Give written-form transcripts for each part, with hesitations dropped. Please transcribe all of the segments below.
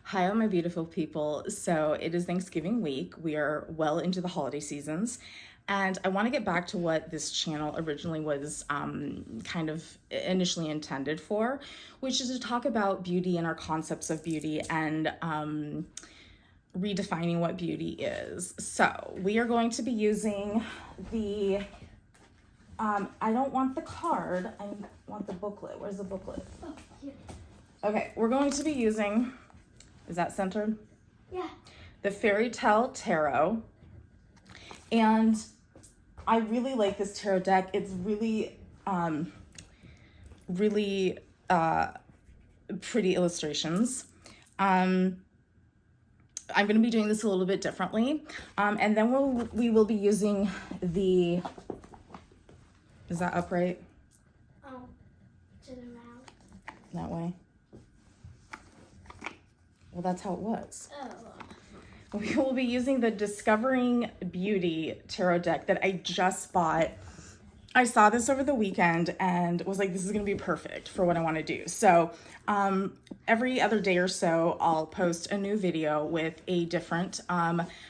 Hi, all my beautiful people. So it is Thanksgiving week. We are well into the holiday seasons. And I want to get back to what this channel originally was kind of initially intended for, which is to talk about beauty and our concepts of beauty and redefining what beauty is. So we are going to be using the, I don't want the card, I want the booklet. Where's the booklet? Oh, here. Okay, we're going to be using, is that centered? Yeah. The Fairytale Tarot. And I really like this tarot deck. It's really, really pretty illustrations. I'm going to be doing this a little bit differently. And then we will be using the, is that upright? Oh, turn around. That way? Well, that's how it was. Oh. We will be using the Discovering Beauty tarot deck that I just bought. I saw this over the weekend and was like, this is going to be perfect for what I want to do. So every other day or so, I'll post a new video with a different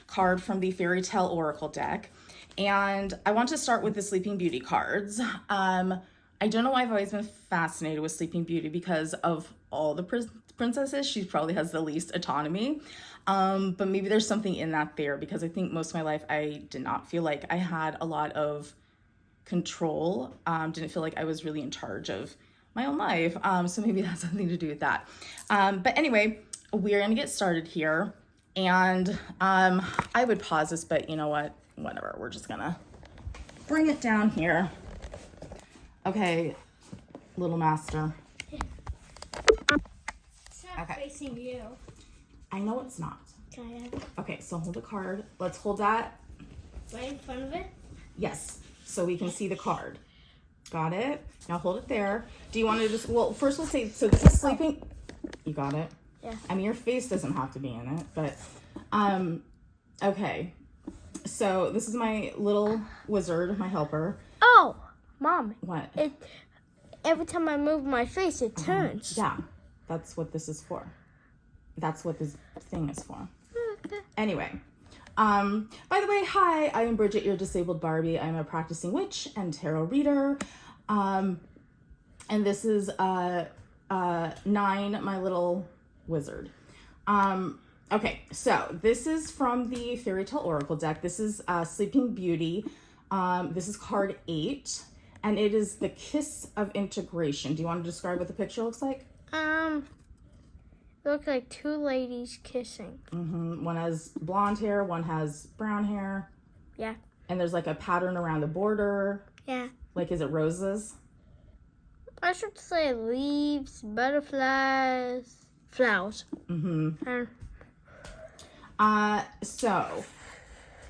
card from the Fairytale Oracle deck. And I want to start with the Sleeping Beauty cards. I don't know why I've always been fascinated with Sleeping Beauty because of all the princesses. She probably has the least autonomy. But maybe there's something in that there because I think most of my life I did not feel like I had a lot of control. Didn't feel like I was really in charge of my own life. So maybe that's something to do with that. But anyway, we're going to get started here. And I would pause this, but you know what? Whatever. We're just going to bring it down here. Okay, little master. It's not facing you. I know it's not. Can I have it Okay, so hold the card. Let's hold that. right in front of it? Yes, so we can see the card. Got it? Now hold it there. Do you want to just, well, first we'll say, so this is sleeping. You got it? Yeah. I mean, your face doesn't have to be in it, but, okay. So this is my little wizard, my helper. Oh, Mom. What? Every time I move my face, it turns. Yeah, that's what this is for. That's what this thing is for. Okay. Anyway, by the way, hi, I am Bridget, your disabled Barbie. I'm a practicing witch and tarot reader. And this is Nine, my little wizard. Okay, so this is from the Fairytale Oracle deck. This is Sleeping Beauty. This is card 8, and it is the Kiss of Integration. Do you want to describe what the picture looks like? It looks like two ladies kissing. One has blonde hair, one has brown hair. Yeah. And there's like a pattern around the border. Yeah. Like, is it roses? I should say leaves, butterflies, flowers. So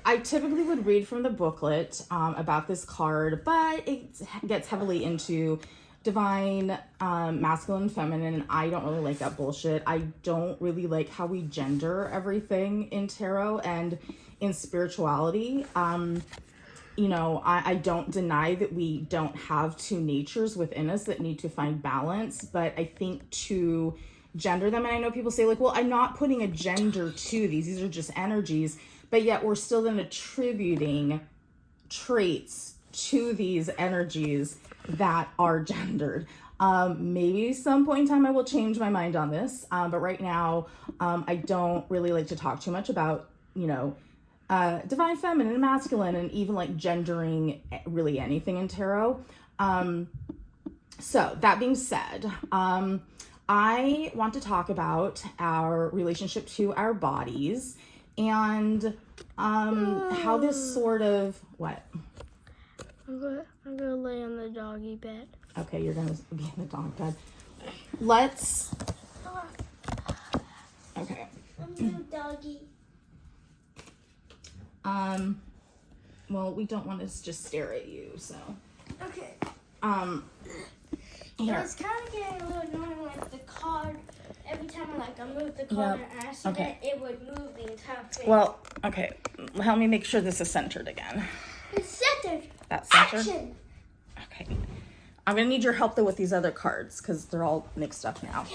I typically would read from the booklet about this card, but it gets heavily into divine, masculine, feminine, and I don't really like that bullshit. I don't really like how we gender everything in tarot and in spirituality. You know, I don't deny that we don't have two natures within us that need to find balance, but I think to gender them, and I know people say like, well, I'm not putting a gender to these are just energies, but yet we're still then attributing traits to these energies that are gendered. Maybe some point in time I will change my mind on this, but right now I don't really like to talk too much about, you know, divine feminine and masculine and even like gendering really anything in tarot. So that being said, I want to talk about our relationship to our bodies and how this sort of, what? I'm gonna lay on the doggy bed. Okay, you're gonna be in the dog bed. Let's, okay. I'm the doggy. Well, we don't want to just stare at you, so. Okay. Here. It's kind of getting a little annoying, like the card. Every time I move the card and accident, it would move the entire thing. Well, okay. Help me make sure this is centered again. It's centered. That's centered? Action. Okay. I'm going to need your help, though, with these other cards because they're all mixed up now.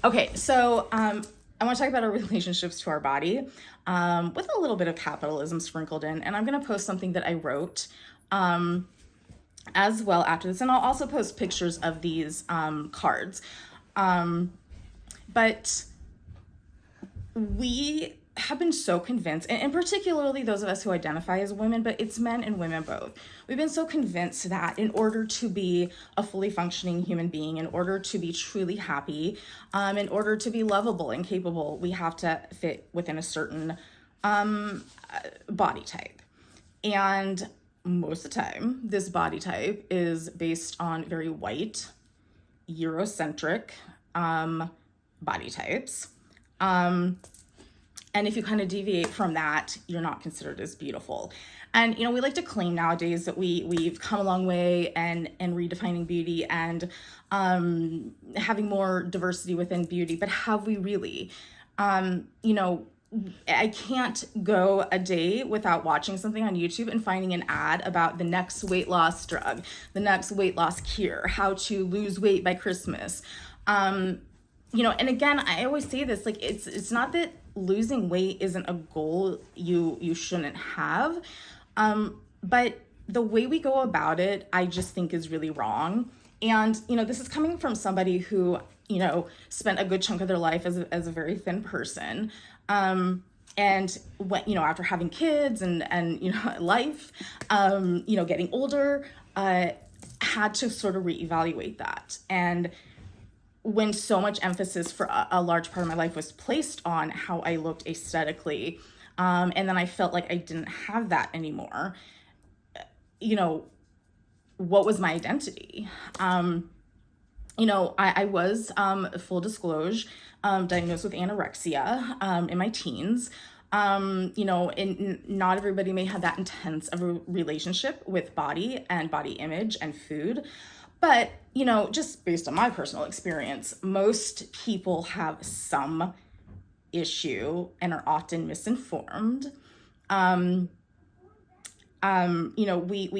Okay, so I I want to talk about our relationships to our body, with a little bit of capitalism sprinkled in. And I'm going to post something that I wrote as well after this. And I'll also post pictures of these cards. But we have been so convinced, and particularly those of us who identify as women, but it's men and women both. We've been so convinced that in order to be a fully functioning human being, in order to be truly happy, in order to be lovable and capable, we have to fit within a certain body type. And most of the time, this body type is based on very white, Eurocentric body types. And if you kind of deviate from that, you're not considered as beautiful. And, we like to claim nowadays that we've come a long way and redefining beauty and having more diversity within beauty, but have we really? I can't go a day without watching something on YouTube and finding an ad about the next weight loss drug, the next weight loss cure, how to lose weight by Christmas. And again, I always say this, like, it's not that losing weight isn't a goal you shouldn't have. But the way we go about it, I just think is really wrong. And, this is coming from somebody who, spent a good chunk of their life as a very thin person. And when, after having kids and life, getting older, had to sort of reevaluate that. And when so much emphasis for a large part of my life was placed on how I looked aesthetically, and then I felt like I didn't have that anymore, what was my identity? I was, full disclosure, diagnosed with anorexia in my teens. And not everybody may have that intense of a relationship with body and body image and food. But, just based on my personal experience, most people have some issue and are often misinformed. We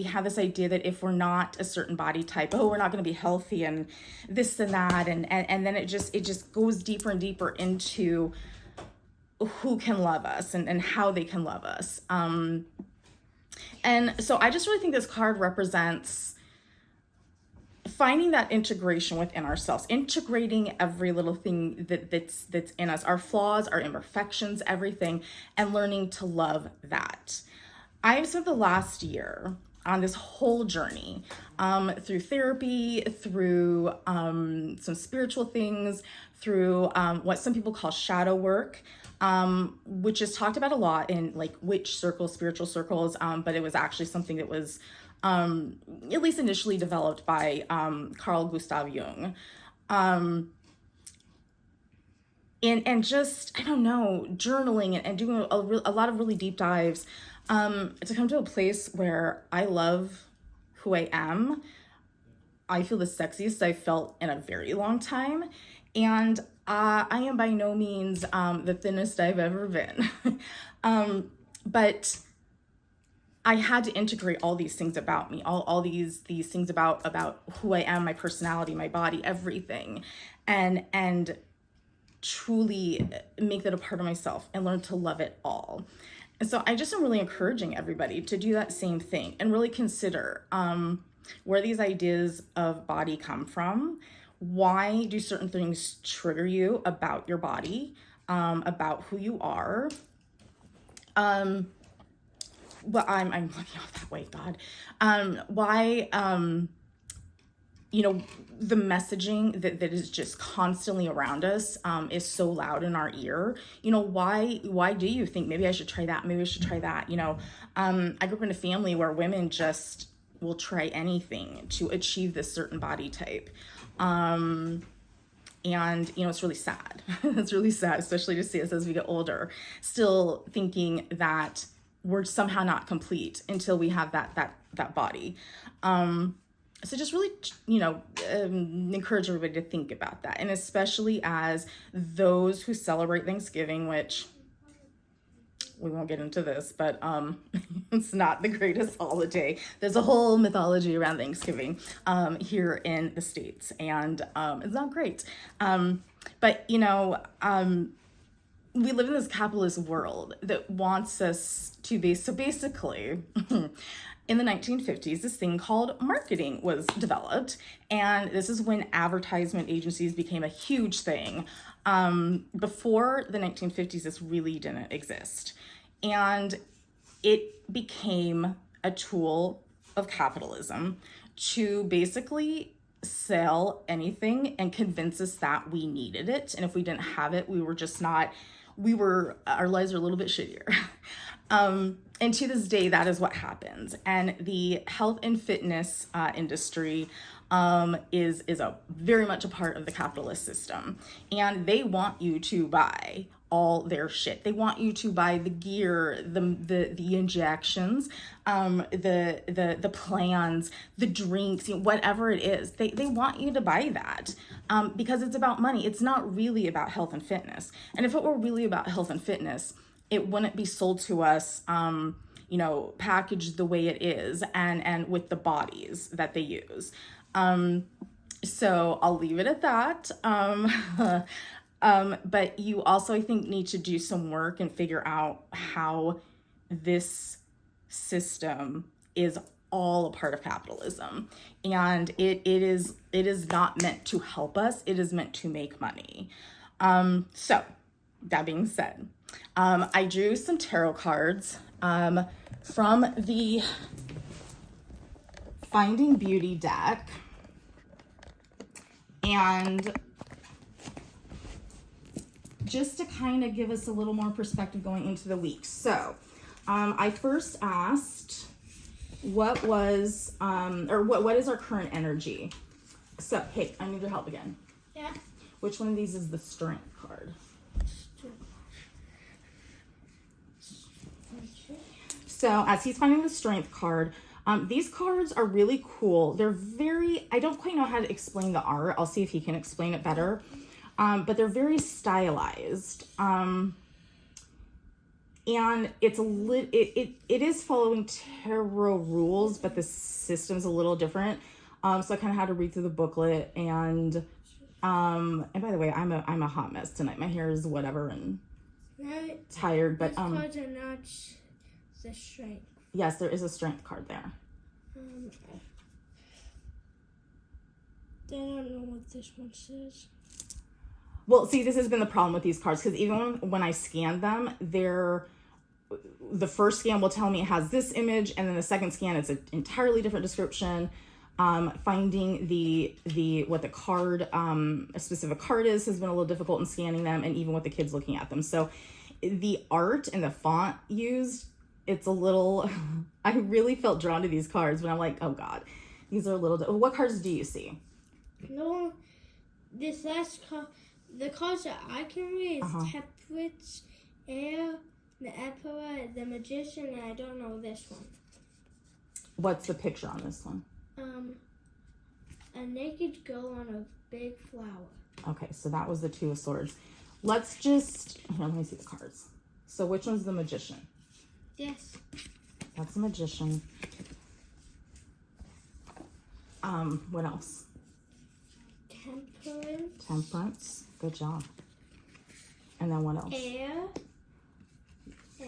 have this idea that if we're not a certain body type, we're not going to be healthy and this and that. And then it just goes deeper and deeper into who can love us and how they can love us. And so I just really think this card represents finding that integration within ourselves, integrating every little thing that's in us, our flaws, our imperfections, everything, and learning to love that. I've spent the last year on this whole journey, through therapy, through some spiritual things, through what some people call shadow work, which is talked about a lot in like witch circles, spiritual circles, but it was actually something that was at least initially developed by Carl Gustav Jung. And just, I don't know, journaling and doing a lot of really deep dives to come to a place where I love who I am. I feel the sexiest I've felt in a very long time. And I am by no means the thinnest I've ever been. But I had to integrate all these things about me, all these things about who I am, my personality, my body, everything, and truly make that a part of myself and learn to love it all. And so I just am really encouraging everybody to do that same thing and really consider where these ideas of body come from. Why do certain things trigger you about your body, about who you are? Well, I'm looking off that way, God. Why, the messaging that is just constantly around us is so loud in our ear. Why do you think maybe I should try that? Maybe I should try that. I grew up in a family where women just will try anything to achieve this certain body type. And, it's really sad. It's really sad, especially to see us as we get older, still thinking that we're somehow not complete until we have that body. So just really, encourage everybody to think about that. And especially as those who celebrate Thanksgiving, which we won't get into this, but it's not the greatest holiday. There's a whole mythology around Thanksgiving here in the States, and it's not great. But, we live in this capitalist world that wants us to be, so basically, in the 1950s, this thing called marketing was developed, and this is when advertisement agencies became a huge thing. Before the 1950s, this really didn't exist, and it became a tool of capitalism to basically sell anything and convince us that we needed it, and if we didn't have it, our lives are a little bit shittier. And to this day, that is what happens. And the health and fitness industry is very much a part of the capitalist system. And they want you to buy all their shit. They want you to buy the gear, the injections, the plans, the drinks, whatever it is. They want you to buy that because it's about money. It's not really about health and fitness. And if it were really about health and fitness, it wouldn't be sold to us, packaged the way it is and with the bodies that they use. So I'll leave it at that. But you also, I think, need to do some work and figure out how this system is all a part of capitalism. And it is not meant to help us. It is meant to make money. So that being said, I drew some tarot cards from the Finding Beauty deck. And just to kind of give us a little more perspective going into the week. So I first asked what is our current energy? So, hey, I need your help again. Yeah. Which one of these is the Strength card? So as he's finding the Strength card, these cards are really cool. They're I don't quite know how to explain the art. I'll see if he can explain it better. But they're very stylized. And it is following tarot rules, but the system's a little different. So I kind of had to read through the booklet, and by the way, I'm a hot mess tonight. My hair is whatever and tired, but these cards are not the Strength. Yes, there is a Strength card there. I don't know what this one says. Well, see, this has been the problem with these cards, because even when I scan them, the first scan will tell me it has this image, and then the second scan, it's an entirely different description. Finding what the card, a specific card has been a little difficult in scanning them, and even with the kids looking at them. So the art and the font used, it's a little, I really felt drawn to these cards, but I'm like, oh God, these are a little, what cards do you see? No, this last card, the cards that I can read is Temperance, Air, the Emperor, the Magician, and I don't know this one. What's the picture on this one? A naked girl on a big flower. Okay, so that was the Two of Swords. Let me see the cards. So which one's the Magician? Yes. That's the Magician. What else? Temperance. Good job. And then what else? Air.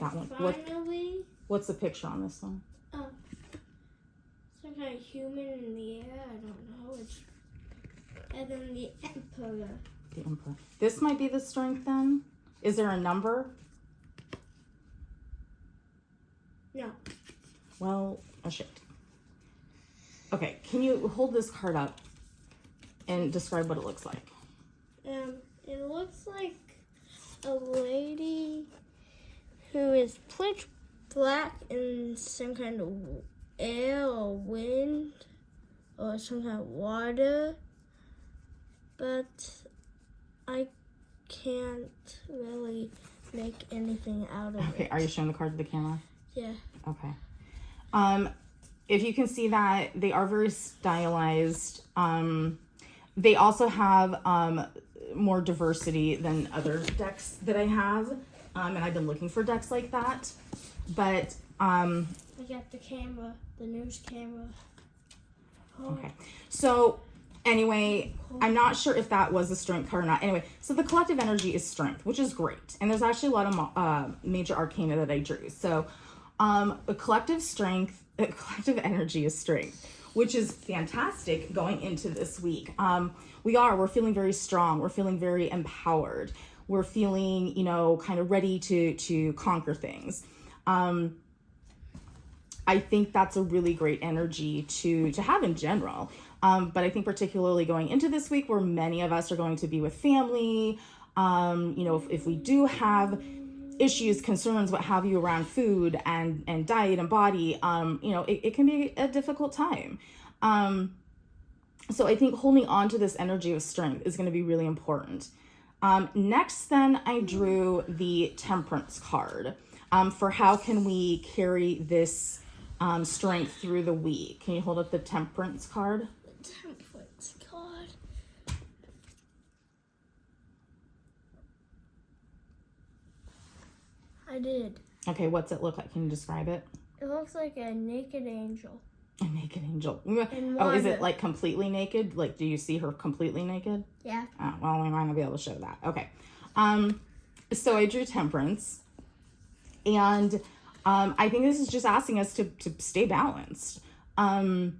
That one. Finally. What's the picture on this one? Some kind of human in the air. I don't know. And then the Emperor. The Emperor. This might be the Strength then. Is there a number? No. Well, oh shit. Okay, can you hold this card up and describe what it looks like? It looks like a lady who is pitch black in some kind of air or wind or some kind of water, but I can't really make anything out of it. Okay, are you showing the card to the camera? Yeah. Okay. If you can see that, they are very stylized. They also have more diversity than other decks that I have. And I've been looking for decks like that. But I got the camera, the news camera. Okay. So Anyway, I'm not sure if that was a strength card or not. Anyway, so the collective energy is strength, which is great. And there's actually a lot of major arcana that I drew. So a collective energy is strength, which is fantastic going into this week. We're feeling very strong. We're feeling very empowered. We're feeling, kind of ready to conquer things. I think that's a really great energy to have in general. But I think particularly going into this week where many of us are going to be with family, if we do have issues, concerns, what have you around food and diet and body, it can be a difficult time. So I think holding on to this energy of strength is going to be really important. Next, then I drew the Temperance card for how can we carry this strength through the week. Can you hold up the Temperance card? The Temperance card. I did. Okay, what's it look like? Can you describe it? It looks like a naked angel. A naked angel. Oh, is it like completely naked? Like, do you see her completely naked? Yeah. Oh, well, we might not be able to show that. Okay. So I drew Temperance. And I think this is just asking us to stay balanced. Find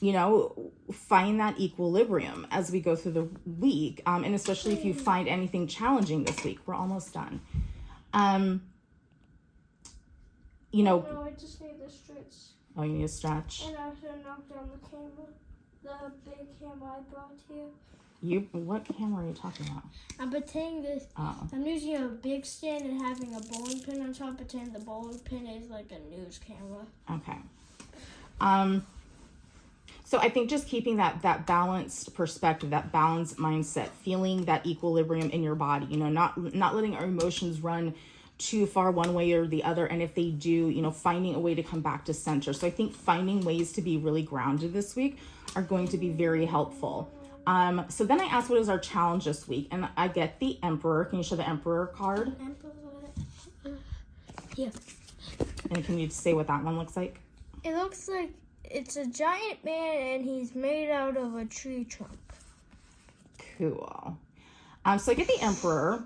that equilibrium as we go through the week. And especially if you find anything challenging this week. We're almost done. No, I just need to stretch. Oh, you need to stretch. And I have to knock down the camera. The big camera I brought here. What camera are you talking about? I'm pretending this. Oh. I'm using a big stand and having a bowling pin on top. Pretend the bowling pin is like a news camera. Okay. So I think just keeping that balanced perspective, that balanced mindset, feeling that equilibrium in your body, not letting our emotions run too far one way or the other. And if they do, finding a way to come back to center. So I think finding ways to be really grounded this week are going to be very helpful. So then I asked, what is our challenge this week? And I get the Emperor. Can you show the Emperor card? Emperor. Here. And can you say what that one looks like? It looks like it's a giant man and he's made out of a tree trunk. Cool. So I get the Emperor,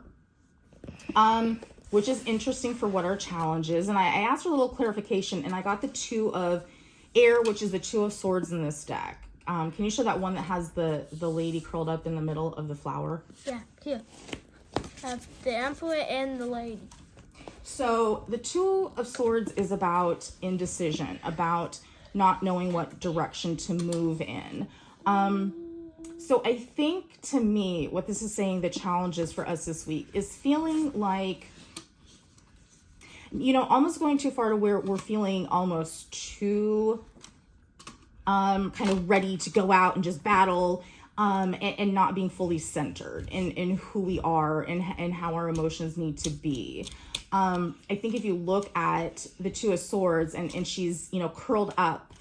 which is interesting for what our challenge is. And I asked for a little clarification, and I got the Two of Air, which is the Two of Swords in this deck. Can you show that one that has the lady curled up in the middle of the flower? Yeah, here. Have the Emperor and the lady. So the Two of Swords is about indecision, about not knowing what direction to move in. So I think, to me, what this is saying the challenge is for us this week is feeling like, almost going too far to where we're feeling almost too kind of ready to go out and just battle, and not being fully centered in who we are and how our emotions need to be. I think if you look at the Two of Swords and she's, curled up,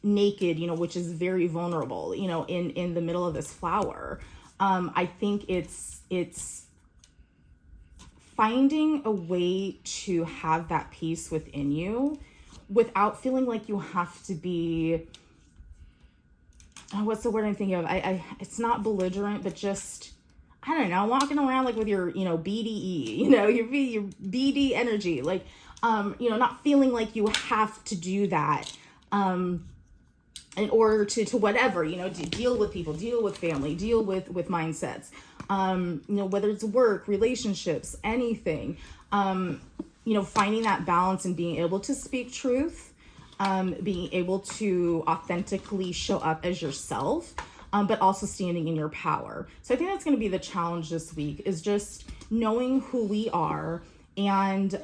naked, which is very vulnerable, in the middle of this flower. I think it's finding a way to have that peace within you without feeling like you have to be, what's the word I'm thinking of? It's not belligerent, but just, I don't know, walking around like with your, BDE, your BD energy, like, not feeling like you have to do that, in order to whatever, to deal with people, deal with family, deal with mindsets, whether it's work, relationships, anything, finding that balance and being able to speak truth, being able to authentically show up as yourself, but also standing in your power. So I think that's going to be the challenge this week, is just knowing who we are and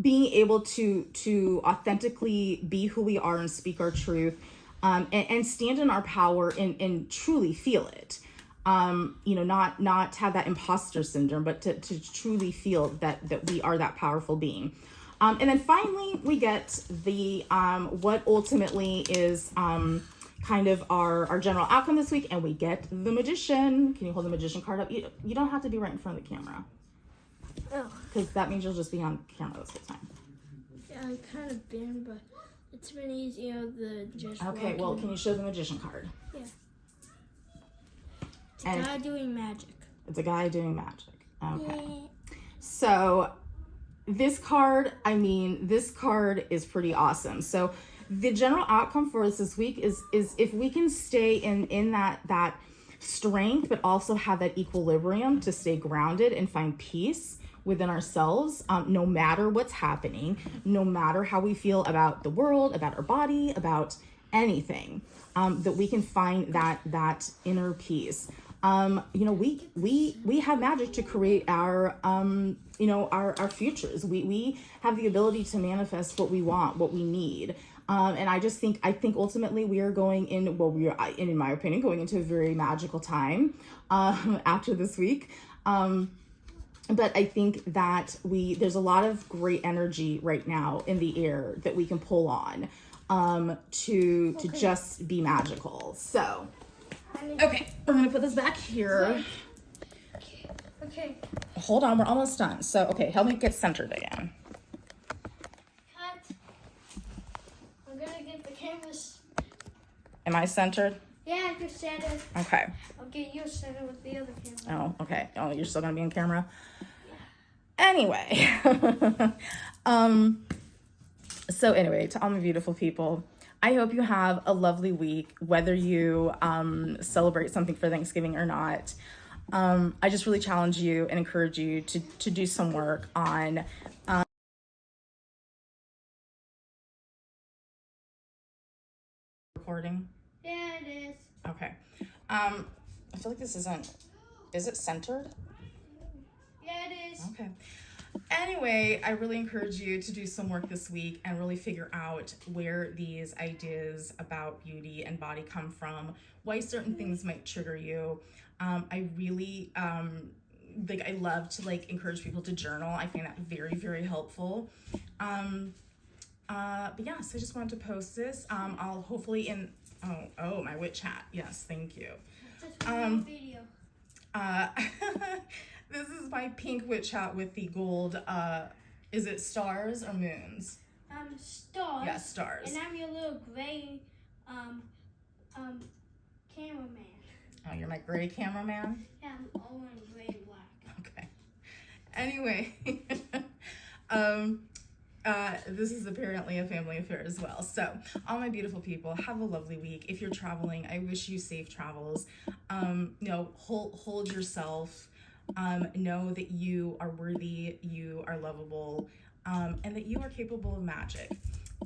being able to authentically be who we are and speak our truth, and stand in our power and truly feel it. Not have that imposter syndrome, but to truly feel that we are that powerful being. And then finally we get the what ultimately is kind of our general outcome this week, and we get the Magician. Can you hold the Magician card up? You don't have to be right in front of the camera. Oh. Because that means you'll just be on camera this whole time. Yeah, I kind of been, but It's been easier than just Okay, well, can you show the magician card? Yeah. It's a guy doing magic. It's a guy doing magic. Okay. Yeah. So this card is pretty awesome. So the general outcome for us this week is if we can stay in that strength, but also have that equilibrium to stay grounded and find peace within ourselves, no matter what's happening, no matter how we feel about the world, about our body, about anything, that we can find that inner peace. We have magic to create our our futures. We have the ability to manifest what we want, what we need. And I think ultimately we are going in my opinion, going into a very magical time after this week. But I think that there's a lot of great energy right now in the air that we can pull on to just be magical. So, okay, we're gonna put this back here. Okay. Hold on, we're almost done. So, okay, help me get centered again. Cut. I'm gonna get the cameras. Am I centered? Yeah, you're centered. Okay. Okay, you're centered with the other camera. Oh, okay. Oh, you're still gonna be in camera? Anyway. So anyway, to all my beautiful people, I hope you have a lovely week, whether you celebrate something for Thanksgiving or not. I just really challenge you and encourage you to do some work on recording. Yeah, it is. Okay. I feel like this is it centered? Yeah, it is. Okay. Anyway, I really encourage you to do some work this week and really figure out where these ideas about beauty and body come from, why certain things might trigger you. I really, I love to encourage people to journal. I find that very, very helpful. But yeah, so I just wanted to post this. I'll hopefully my witch hat. Yes, thank you. Just one video. This is my pink witch hat with the gold, is it stars or moons? Stars. Yeah, stars. And I'm your little gray, cameraman. Oh, you're my gray cameraman? Yeah, I'm all in gray and black. Okay. Anyway, this is apparently a family affair as well. So, all my beautiful people, have a lovely week. If you're traveling, I wish you safe travels. Hold yourself. Know that you are worthy, you are lovable, and that you are capable of magic.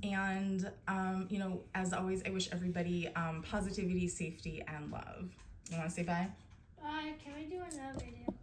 And, as always, I wish everybody positivity, safety, and love. You want to say bye? Bye. Can we do another video?